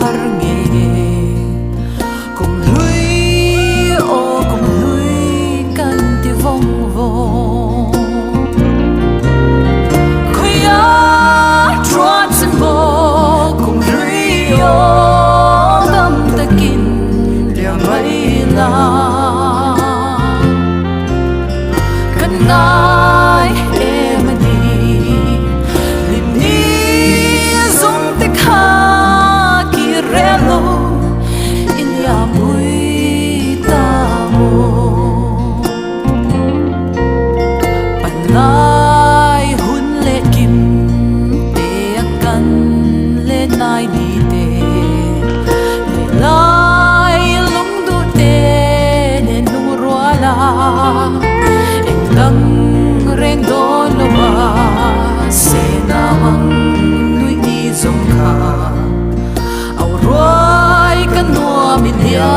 har nghe cùng lui ô cùng lui căn ti vong vong khuya trot sen bo cùng lui ô tâm ta kin liang mai la kan ngai em đi lim ni zong te kha ki relo in ya mui ta mo pan ngai hun le kim te kan le nai ni te le lai lung du te ne nu ro la Nang reng don lo ba se na mang lui ni zong kha au roi kan no mi lia